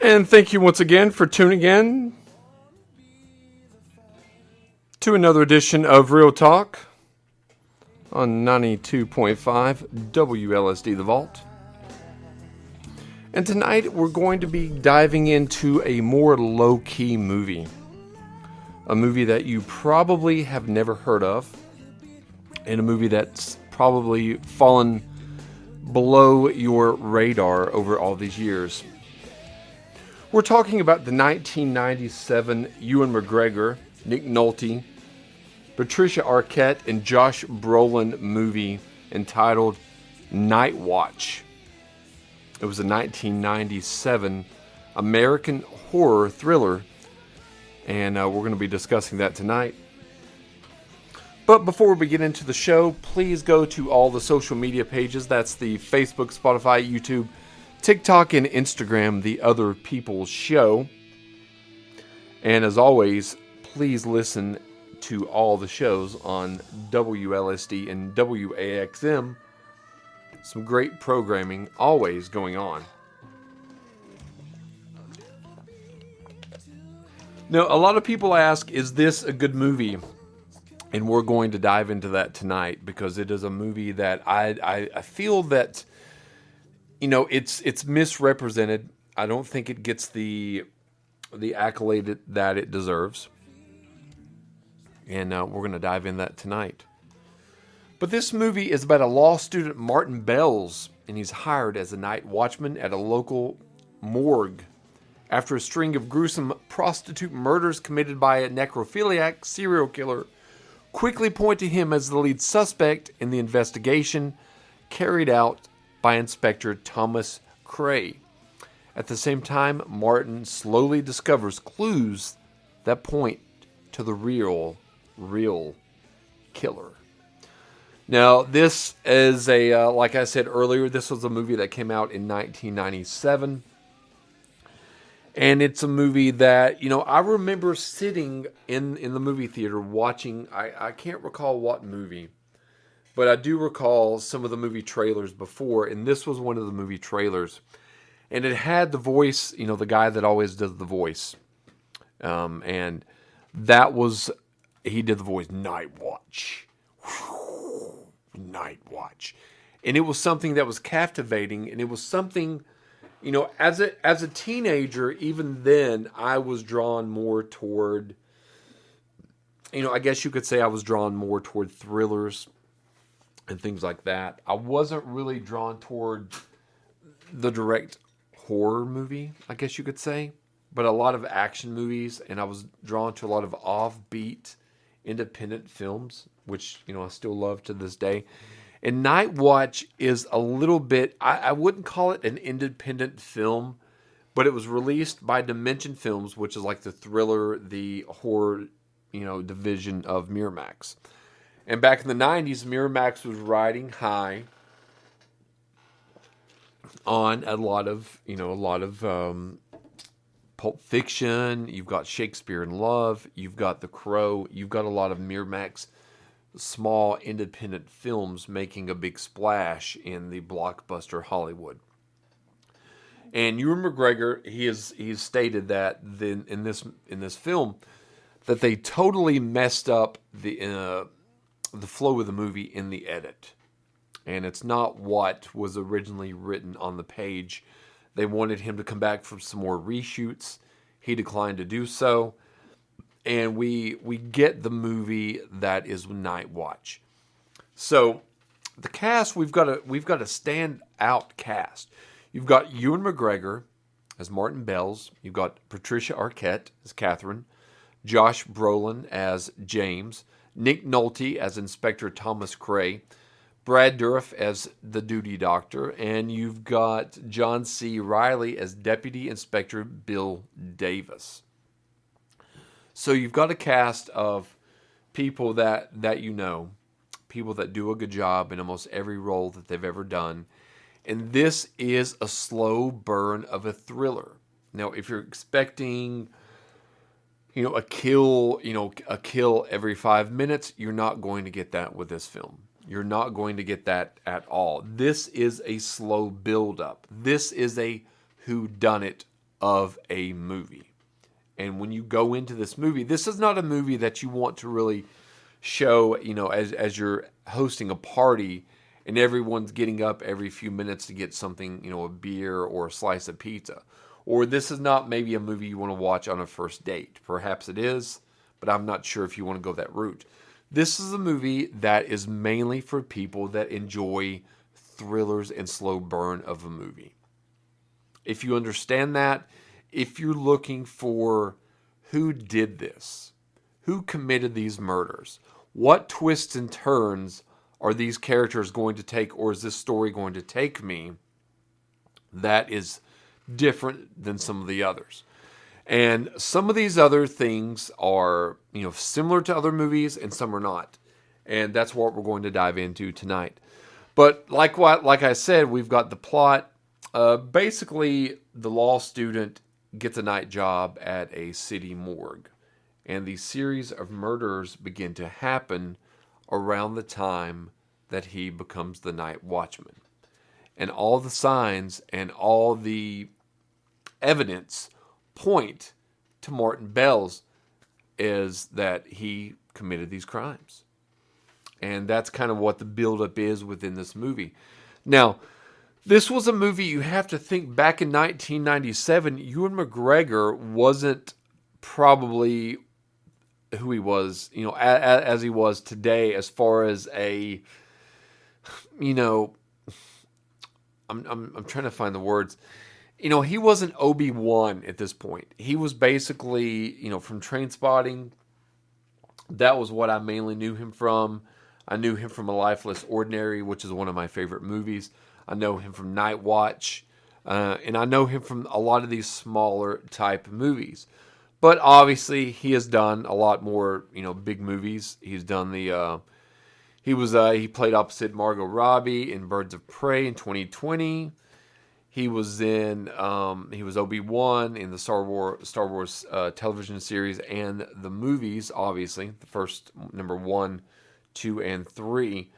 And thank you once again for tuning in to another edition of Real Talk on 92.5 WLSD The Vault. And tonight we're going to be diving into a more low-key movie. A movie that you probably have never heard of. And a movie that's probably fallen below your radar over all these years. We're talking about the 1997 Ewan McGregor, Nick Nolte, Patricia Arquette, and Josh Brolin movie entitled Nightwatch. It was a 1997 American horror thriller, and we're going to be discussing that tonight. But before we get into the show, please go to all the social media pages. That's the Facebook, Spotify, YouTube, TikTok, and Instagram, The Other People's Show. And as always, please listen to all the shows on WLSD and WAXM. Some great programming always going on. Now, a lot of people ask, is this a good movie? And we're going to dive into that tonight because it is a movie that I feel that, you know, it's misrepresented. I don't think it gets the accolade that it deserves. And we're going to dive in that tonight. But this movie is about a law student, Martin Bells, and he's hired as a night watchman at a local morgue after a string of gruesome prostitute murders committed by a necrophiliac serial killer quickly point to him as the lead suspect in the investigation carried out by Inspector Thomas Cray. At the same time, Martin slowly discovers clues that point to the real killer. Now, this is like I said earlier, this was a movie that came out in 1997. And it's a movie that, you know, I remember sitting in the movie theater watching, I can't recall what movie, but I do recall some of the movie trailers before, and this was one of the movie trailers. And it had the voice, you know, the guy that always does the voice. And that was, he did the voice, Nightwatch. Nightwatch. And it was something that was captivating, and it was something, you know, as a teenager, even then, I was drawn more toward, you know, I guess you could say I was drawn more toward thrillers and things like that. I wasn't really drawn toward the direct horror movie, I guess you could say, but a lot of action movies, and I was drawn to a lot of offbeat, independent films, which, you know, I still love to this day. And Nightwatch is a little bit, I wouldn't call it an independent film, but it was released by Dimension Films, which is like the thriller, the horror, you know, division of Miramax. And back in the 90s, Miramax was riding high on a lot of Pulp Fiction. You've got Shakespeare in Love. You've got The Crow. You've got a lot of Miramax small independent films making a big splash in the blockbuster Hollywood. And Ewan McGregor, he's stated that in this film that they totally messed up the flow of the movie in the edit. And it's not what was originally written on the page. They wanted him to come back for some more reshoots. He declined to do so. And we get the movie that is Nightwatch. So the cast, we've got a standout cast. You've got Ewan McGregor as Martin Bells. You've got Patricia Arquette as Catherine, Josh Brolin as James, Nick Nolte as Inspector Thomas Cray, Brad Dourif as the duty doctor, and you've got John C. Reilly as Deputy Inspector Bill Davis. So you've got a cast of people that you know, people that do a good job in almost every role that they've ever done. And this is a slow burn of a thriller. Now, if you're expecting, a kill every 5 minutes, you're not going to get that with this film. You're not going to get that at all. This is a slow build-up. This is a whodunit of a movie. And when you go into this movie, this is not a movie that you want to really show, as you're hosting a party and everyone's getting up every few minutes to get something, a beer or a slice of pizza. Or this is not maybe a movie you want to watch on a first date. Perhaps it is, but I'm not sure if you want to go that route. This is a movie that is mainly for people that enjoy thrillers and slow burn of a movie. If you understand that, if you're looking for who did this, who committed these murders, what twists and turns are these characters going to take, or is this story going to take me, that is different than some of the others. And some of these other things are, similar to other movies, and some are not. And that's what we're going to dive into tonight. But like I said, we've got the plot. Basically, the law student gets a night job at a city morgue. And the series of murders begin to happen around the time that he becomes the night watchman. And all the signs and all the evidence point to Martin Bell's is that he committed these crimes. And that's kind of what the buildup is within this movie. Now, this was a movie you have to think back in 1997, Ewan McGregor wasn't probably who he was, as he was today, as far as I'm trying to find the words. He wasn't Obi-Wan at this point. He was basically, from Trainspotting. That was what I mainly knew him from. I knew him from A Lifeless Ordinary, which is one of my favorite movies. I know him from Nightwatch. And I know him from a lot of these smaller type movies. But obviously, he has done a lot more, big movies. He's done he played opposite Margot Robbie in Birds of Prey in 2020. He was Obi-Wan in the Star Wars television series and the movies, obviously, the first number 1, 2, and 3.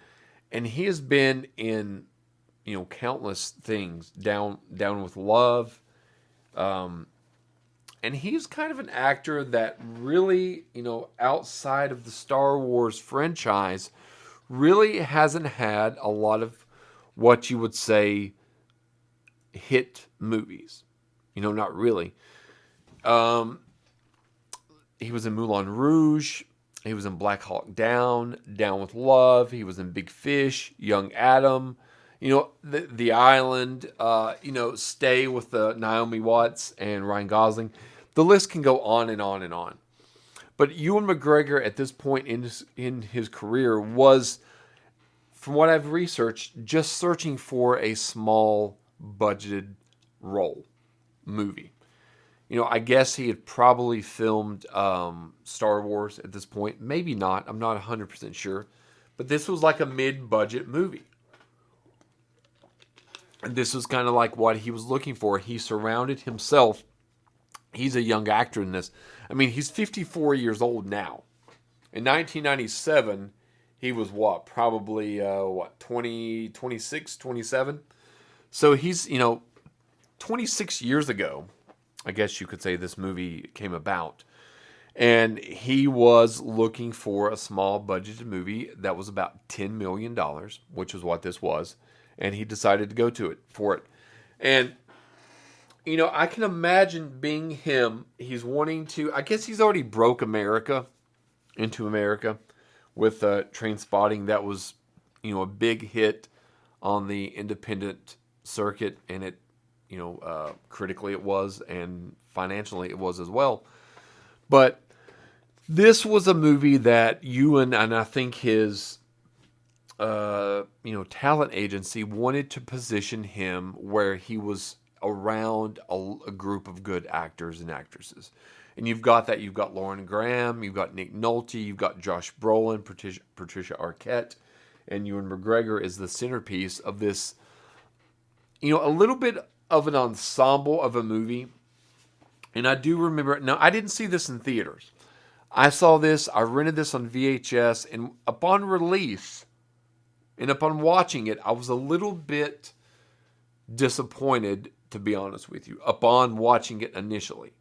And he has been in, countless things, Down with Love. And he's kind of an actor that really, outside of the Star Wars franchise, really hasn't had a lot of what you would say hit movies. Not really. He was in Moulin Rouge. He was in Black Hawk Down, Down with Love. He was in Big Fish, Young Adam. The Island. Stay with Naomi Watts and Ryan Gosling. The list can go on and on and on. But Ewan McGregor at this point in his career was, from what I've researched, just searching for a small budgeted movie. I guess he had probably filmed Star Wars at this point. Maybe not. I'm not 100% sure. But this was like a mid-budget movie. And this was kind of like what he was looking for. He surrounded himself. He's a young actor in this. I mean, he's 54 years old now. In 1997, he was what? Probably, 20, 26, 27? So he's, 26 years ago, I guess you could say this movie came about. And he was looking for a small budgeted movie that was about $10 million, which was what this was. And he decided to go for it. And, I can imagine being him. He's wanting to, I guess he's already broke into America with Trainspotting. That was, a big hit on the independent circuit. And it, critically it was, and financially it was as well. But this was a movie that Ewan, and I think his, talent agency wanted to position him where he was around a group of good actors and actresses. And you've got Lauren Graham, you've got Nick Nolte, you've got Josh Brolin, Patricia Arquette, and Ewan McGregor is the centerpiece of this, a little bit of an ensemble of a movie. And I do remember, now I didn't see this in theaters. I rented this on VHS, and upon release, and upon watching it, I was a little bit disappointed to be honest with you, upon watching it initially.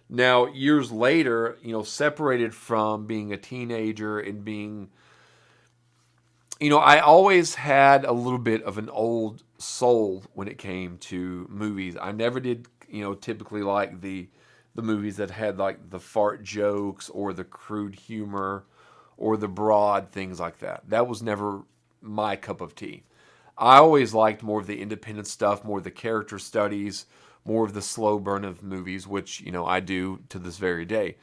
Now, years later, separated from being a teenager and being, I always had a little bit of an old soul when it came to movies. I never did, typically like the movies that had like the fart jokes or the crude humor or the broad things like that. That was never my cup of tea. I always liked more of the independent stuff, more of the character studies, more of the slow burn of movies, which, I do to this very day.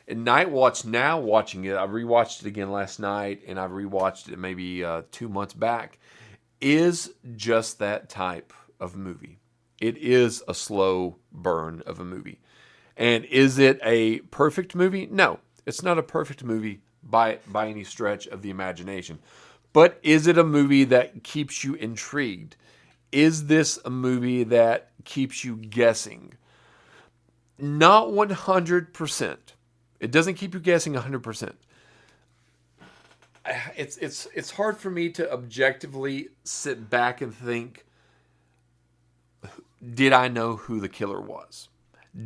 And Nightwatch, now watching it, I rewatched it again last night, and I rewatched it maybe 2 months back, is just that type of movie. It is a slow burn of a movie. And is it a perfect movie? No, it's not a perfect movie by any stretch of the imagination. But is it a movie that keeps you intrigued? Is this a movie that keeps you guessing? Not 100%. It doesn't keep you guessing 100%. It's hard for me to objectively sit back and think, did I know who the killer was?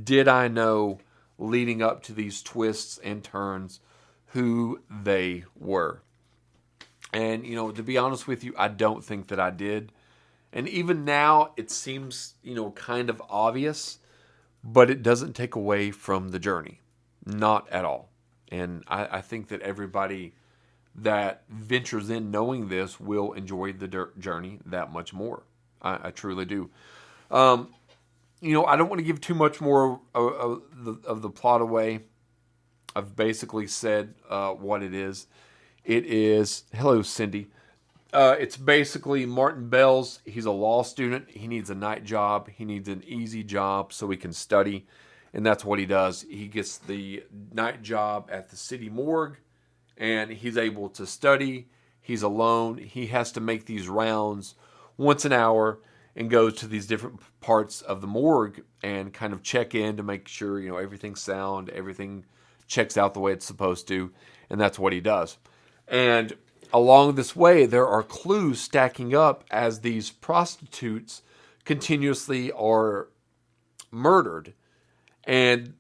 Did I know, leading up to these twists and turns, who they were? And, to be honest with you, I don't think that I did. And even now, it seems, kind of obvious, but it doesn't take away from the journey. Not at all. And I think that everybody that ventures in knowing this will enjoy the journey that much more. I truly do. I don't want to give too much more of the plot away. I've basically said what it is. It is, hello, Cindy. It's basically Martin Bell's, he's a law student. He needs a night job. He needs an easy job so he can study. And that's what he does. He gets the night job at the city morgue, and he's able to study. He's alone. He has to make these rounds once an hour and go to these different parts of the morgue and kind of check in to make sure, everything's sound, everything checks out the way it's supposed to. And that's what he does. And along this way, there are clues stacking up as these prostitutes continuously are murdered. And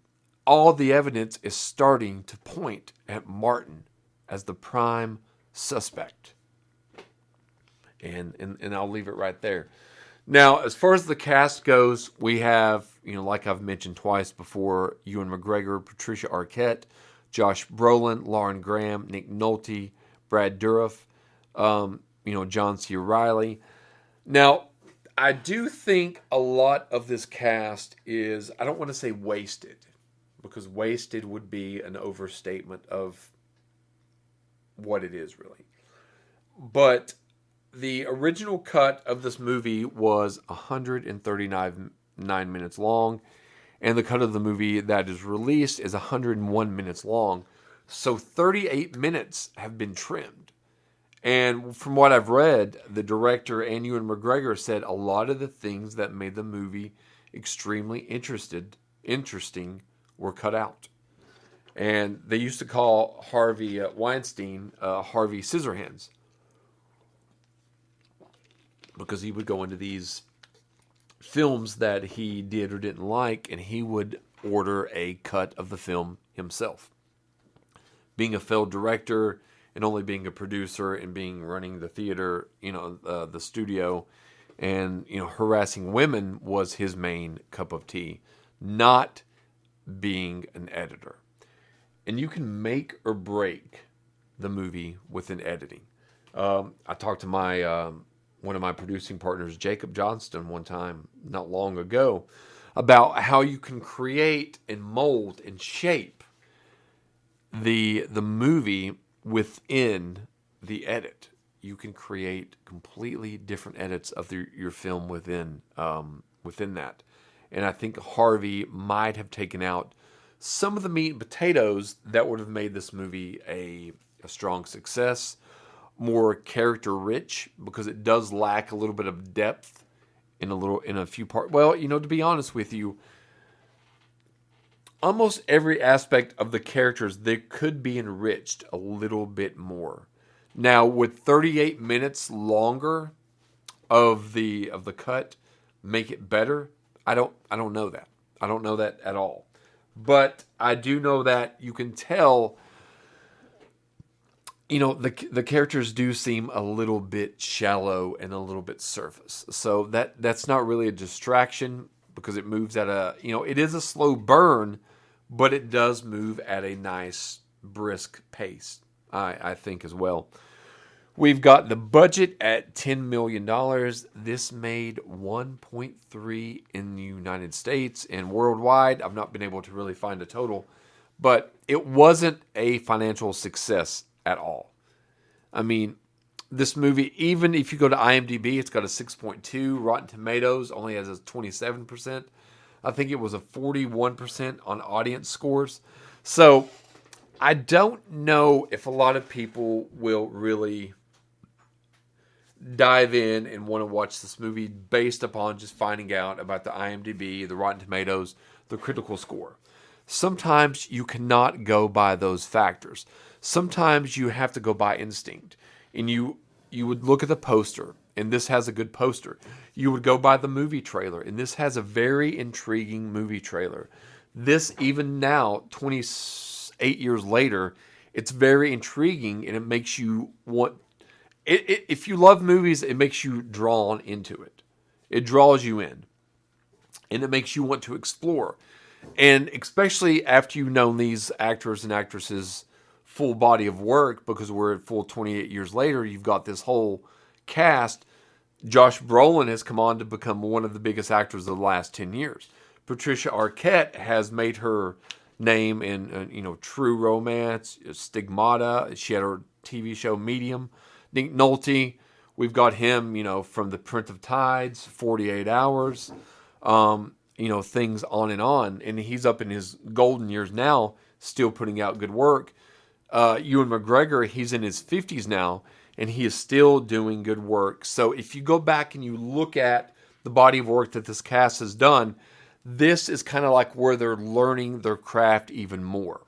all the evidence is starting to point at Martin as the prime suspect. And I'll leave it right there. Now, as far as the cast goes, we have, like I've mentioned twice before, Ewan McGregor, Patricia Arquette, Josh Brolin, Lauren Graham, Nick Nolte, Brad Dourif, John C. Reilly. Now, I do think a lot of this cast is, I don't want to say wasted, because wasted would be an overstatement of what it is really. But the original cut of this movie was 139 minutes long, and the cut of the movie that is released is 101 minutes long. So 38 minutes have been trimmed. And from what I've read, the director and Ewan McGregor said a lot of the things that made the movie extremely interesting were cut out. And they used to call Harvey Weinstein Harvey Scissorhands, because he would go into these films that he did or didn't like, and he would order a cut of the film himself. Being a failed director and only being a producer and running the theater, the studio, and, harassing women was his main cup of tea, not being an editor. And you can make or break the movie with an editing. I talked to my one of my producing partners, Jacob Johnston, one time not long ago, about how you can create and mold and shape the movie within the edit. You can create completely different edits of your film within that. And I think Harvey might have taken out some of the meat and potatoes that would have made this movie a strong success, more character rich, because it does lack a little bit of depth in a few parts. Well, to be honest with you, almost every aspect of the characters, they could be enriched a little bit more. Now, would 38 minutes longer of the cut make it better? I don't know that. I don't know that at all. But I do know that you can tell, the characters do seem a little bit shallow and a little bit surface. So that's not really a distraction because it moves at it is a slow burn, but it does move at a nice brisk pace. I think as well. We've got the budget at $10 million. This made 1.3 in the United States and worldwide. I've not been able to really find a total, but it wasn't a financial success at all. I mean, this movie, even if you go to IMDb, it's got a 6.2. Rotten Tomatoes only has a 27%. I think it was a 41% on audience scores. So I don't know if a lot of people will really dive in and want to watch this movie based upon just finding out about the IMDb, the Rotten Tomatoes, the critical score. Sometimes you cannot go by those factors. Sometimes you have to go by instinct. And you would look at the poster, and this has a good poster. You would go by the movie trailer, and this has a very intriguing movie trailer. This, even now, 28 years later, it's very intriguing, and it makes you want... If you love movies, it makes you drawn into it. It draws you in. And it makes you want to explore. And especially after you've known these actors and actresses' full body of work, because we're at full 28 years later, you've got this whole cast. Josh Brolin has come on to become one of the biggest actors of the last 10 years. Patricia Arquette has made her name in, True Romance, Stigmata. She had her TV show Medium. Nick Nolte, we've got him, from The Prince of Tides, 48 Hours, things on. And he's up in his golden years now, still putting out good work. Ewan McGregor, he's in his 50s now, and he is still doing good work. So if you go back and you look at the body of work that this cast has done, this is kind of like where they're learning their craft even more.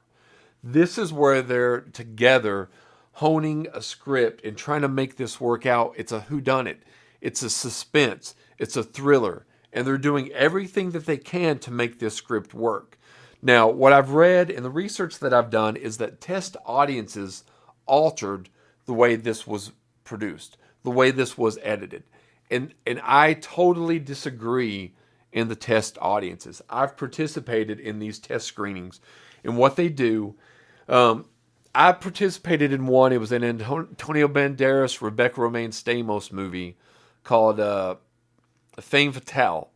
This is where they're together honing a script and trying to make this work out. It's a whodunit. It's a suspense. It's a thriller. And they're doing everything that they can to make this script work. Now, what I've read and the research that I've done is that test audiences altered the way this was produced, the way this was edited. And I totally disagree in the test audiences. I've participated in these test screenings. And what they do... I participated in one. It was an Antonio Banderas, Rebecca Romaine Stamos movie called Femme Fatale.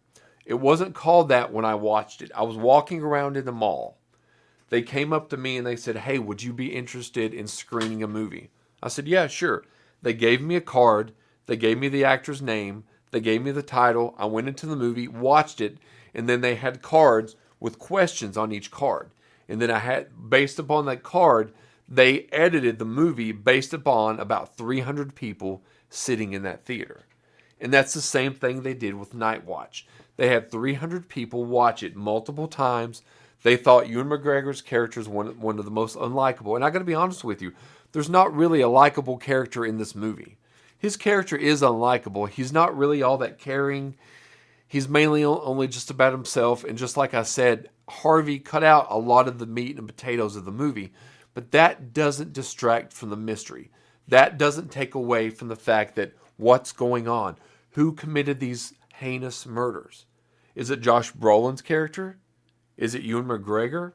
It wasn't called that when I watched it. I was walking around in the mall. They came up to me and they said, "Hey, would you be interested in screening a movie?" I said, "Yeah, sure." They gave me a card. They gave me the actor's name. They gave me the title. I went into the movie, watched it, and then they had cards with questions on each card. And then based upon that card, they edited the movie based upon about 300 people sitting in that theater. And that's the same thing they did with Nightwatch. They had 300 people watch it multiple times. They thought Ewan McGregor's character is one of the most unlikable. And I got to be honest with you, there's not really a likable character in this movie. His character is unlikable. He's not really all that caring. He's mainly only just about himself. And just like I said, Harvey cut out a lot of the meat and potatoes of the movie. But that doesn't distract from the mystery. That doesn't take away from the fact that what's going on? Who committed these heinous murders? Is it Josh Brolin's character? Is it Ewan McGregor?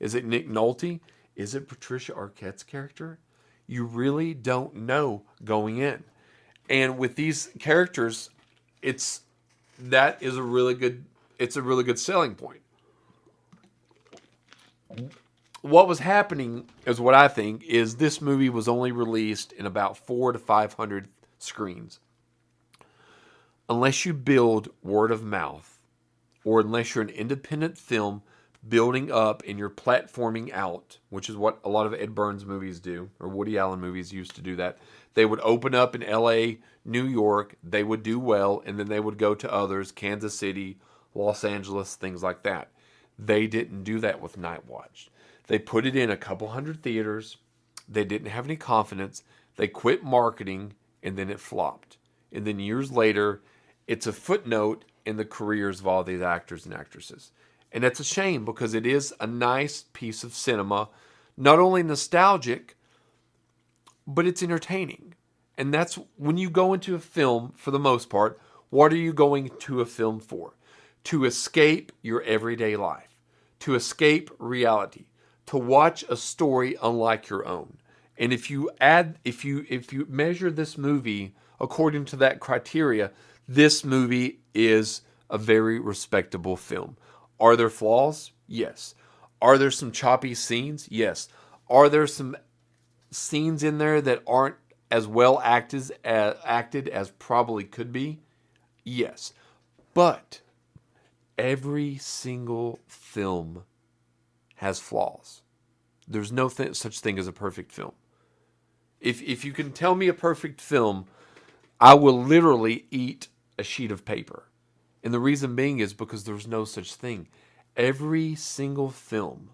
Is it Nick Nolte? Is it Patricia Arquette's character? You really don't know going in. And with these characters, it's a really good selling point. What was happening is what I think is this movie was only released in about 400 to 500 screens. Unless you build word of mouth, or unless you're an independent film building up and you're platforming out, which is what a lot of Ed Burns movies do, or Woody Allen movies used to do that. They would open up in LA, New York, they would do well, and then they would go to others, Kansas City, Los Angeles, things like that. They didn't do that with Nightwatch. They put it in a couple hundred theaters. They didn't have any confidence. They quit marketing, and then it flopped. And then years later, it's a footnote in the careers of all these actors and actresses. And that's a shame because it is a nice piece of cinema, not only nostalgic, but it's entertaining. And that's when you go into a film, for the most part, what are you going to a film for? To escape your everyday life, to escape reality, to watch a story unlike your own. And if you measure this movie according to that criteria, this movie is a very respectable film. Are there flaws? Yes. Are there some choppy scenes? Yes. Are there some scenes in there that aren't as well acted as probably could be? Yes. But every single film has flaws. There's no such thing as a perfect film. If you can tell me a perfect film, I will literally eat a sheet of paper. And the reason being is because there's no such thing. Every single film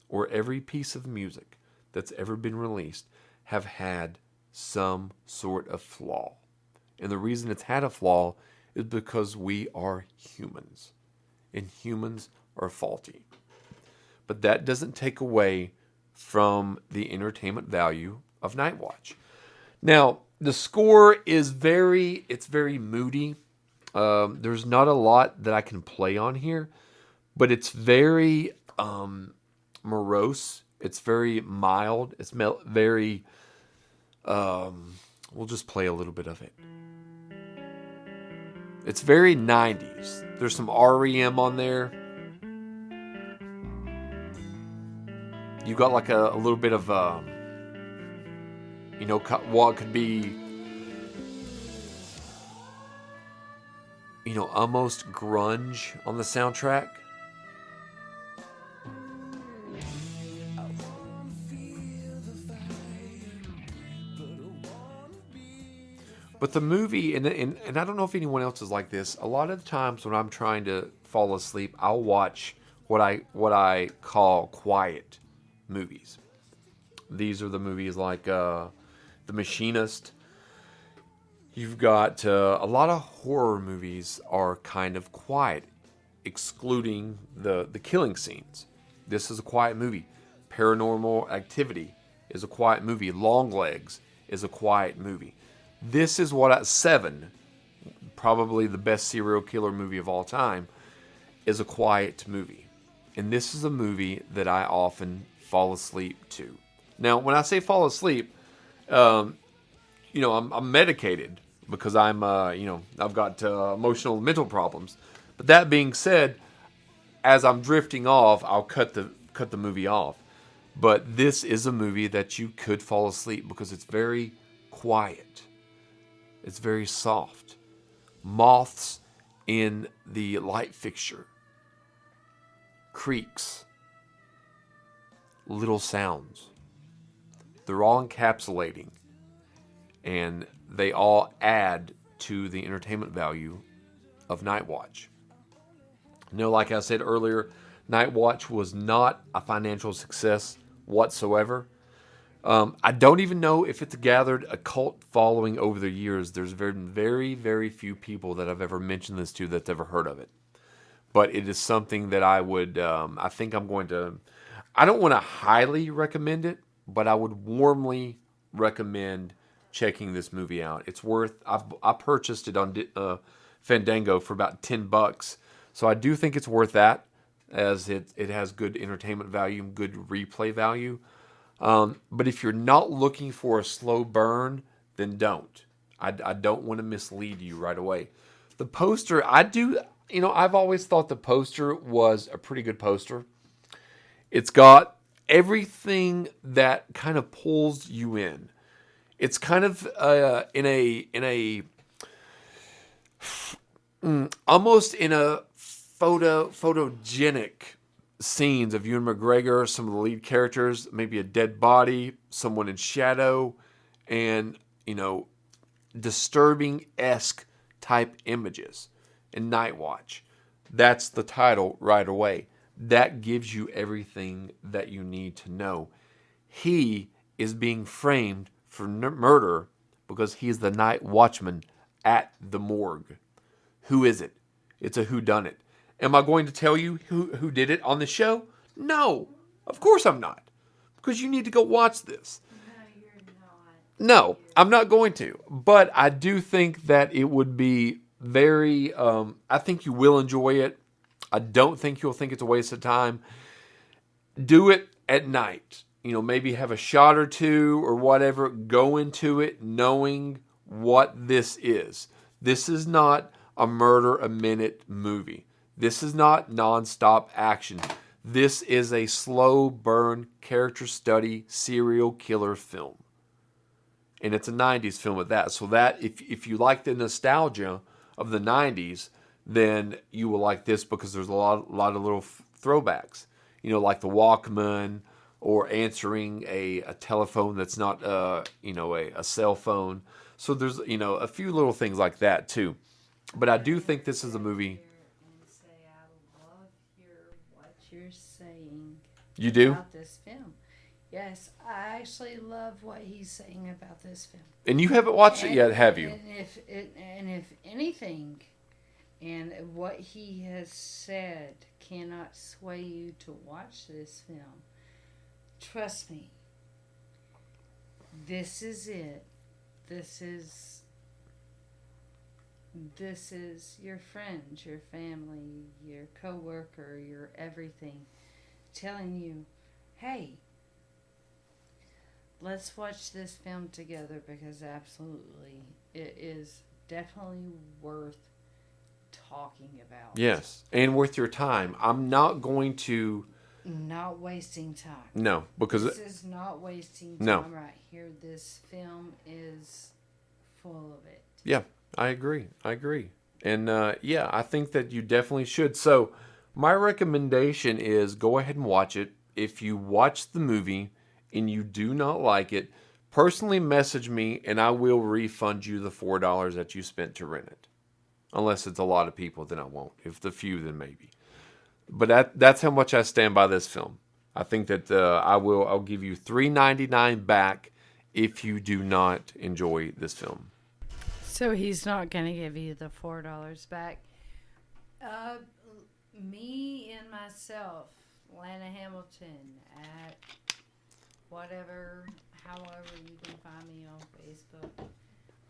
or every piece of music that's ever been released have had some sort of flaw. And the reason it's had a flaw is because we are humans. And humans are faulty. But that doesn't take away from the entertainment value of Nightwatch. Now, the score is very moody. There's not a lot that I can play on here, but it's very morose. It's very mild. It's very, we'll just play a little bit of it. It's very 90s. There's some REM on there. You got like a little bit of, what could be, almost grunge on the soundtrack. But the movie, and I don't know if anyone else is like this. A lot of the times when I'm trying to fall asleep, I'll watch what I call quiet movies. These are the movies like The Machinist. You've got a lot of horror movies are kind of quiet, excluding the killing scenes. This is a quiet movie. Paranormal Activity is a quiet movie. Longlegs is a quiet movie. This is Seven, probably the best serial killer movie of all time, is a quiet movie. And this is a movie that I often fall asleep to. Now, when I say fall asleep, I'm medicated because I've got emotional and mental problems. But that being said, as I'm drifting off, I'll cut the movie off. But this is a movie that you could fall asleep because it's very quiet. It's very soft. Moths in the light fixture. Creaks. Little sounds. They're all encapsulating. And they all add to the entertainment value of Nightwatch. Like I said earlier, Nightwatch was not a financial success whatsoever. I don't even know if it's gathered a cult following over the years. There's been very, very few people that I've ever mentioned this to that's ever heard of it. But it is something that I would, I think I'm going to, I don't want to highly recommend it, but I would warmly recommend checking this movie out. It's worth, I purchased it on Fandango for about $10. So I do think it's worth that, as it has good entertainment value and good replay value. But if you're not looking for a slow burn, then don't. I don't want to mislead you right away. The poster, I've always thought the poster was a pretty good poster. It's got everything that kind of pulls you in. It's kind of almost in a photogenic scenes of Ewan McGregor, some of the lead characters, maybe a dead body, someone in shadow, and, disturbing-esque type images in Nightwatch. That's the title right away. That gives you everything that you need to know. He is being framed for murder because he is the night watchman at the morgue. Who is it? It's a whodunit. Am I going to tell you who did it on the show? No, of course I'm not. Because you need to go watch this. No, you're not. No, I'm not going to. But I do think that it would be very, I think you will enjoy it. I don't think you'll think it's a waste of time. Do it at night. You know, maybe have a shot or two or whatever. Go into it knowing what this is. This is not a murder a minute movie. This is not nonstop action. This is a slow burn character study serial killer film. And it's a 90s film at that. So that if you like the nostalgia of the 90s, then you will like this because there's a lot of little throwbacks. You know, like the Walkman or answering a telephone that's not a cell phone. So there's a few little things like that too. But I do think this is a movie. And say, I love what you're saying. You do? About this film. Yes, I actually love what he's saying about this film. And you haven't watched it yet, have you? And if anything, and what he has said cannot sway you to watch this film, trust me, this is it. This is your friends, your family, your coworker, your everything telling you, hey, let's watch this film together because absolutely it is definitely worth talking about. Yes, and worth your time. I'm not going to... Not wasting time. No, because... This is not wasting time No. right here. This film is full of it. Yeah, I agree. And I think that you definitely should. So my recommendation is go ahead and watch it. If you watch the movie and you do not like it, personally message me and I will refund you the $4 that you spent to rent it. Unless it's a lot of people, then I won't. If it's a few, then maybe. But that's how much I stand by this film. I think that I'll give you $3.99 back if you do not enjoy this film. So he's not going to give you the $4 back. Me and myself, Lana Hamilton, at however you can find me on Facebook,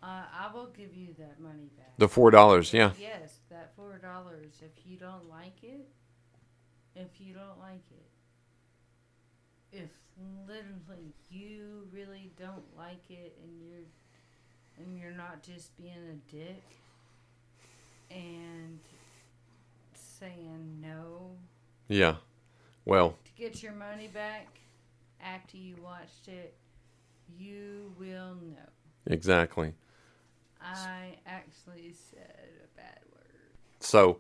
I will give you that money back. The $4, yeah. Yes, that $4. If you don't like it, if literally you really don't like it and you're not just being a dick and saying no. Yeah. Well. To get your money back after you watched it, you will know. Exactly. I actually said a bad word. So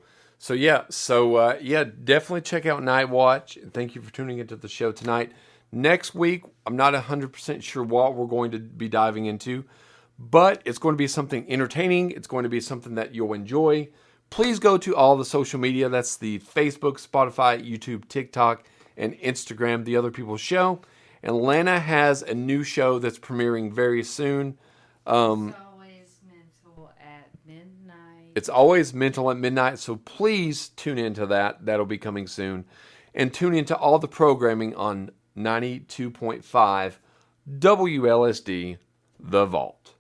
definitely check out Nightwatch. Thank you for tuning into the show tonight. Next week, I'm not 100% sure what we're going to be diving into, but it's going to be something entertaining. It's going to be something that you'll enjoy. Please go to all the social media. That's the Facebook, Spotify, YouTube, TikTok, and Instagram, The Other People's Show. And Lana has a new show that's premiering very soon. It's always mental at midnight, so please tune into that. That'll be coming soon. And tune into all the programming on 92.5 WLSD, The Vault.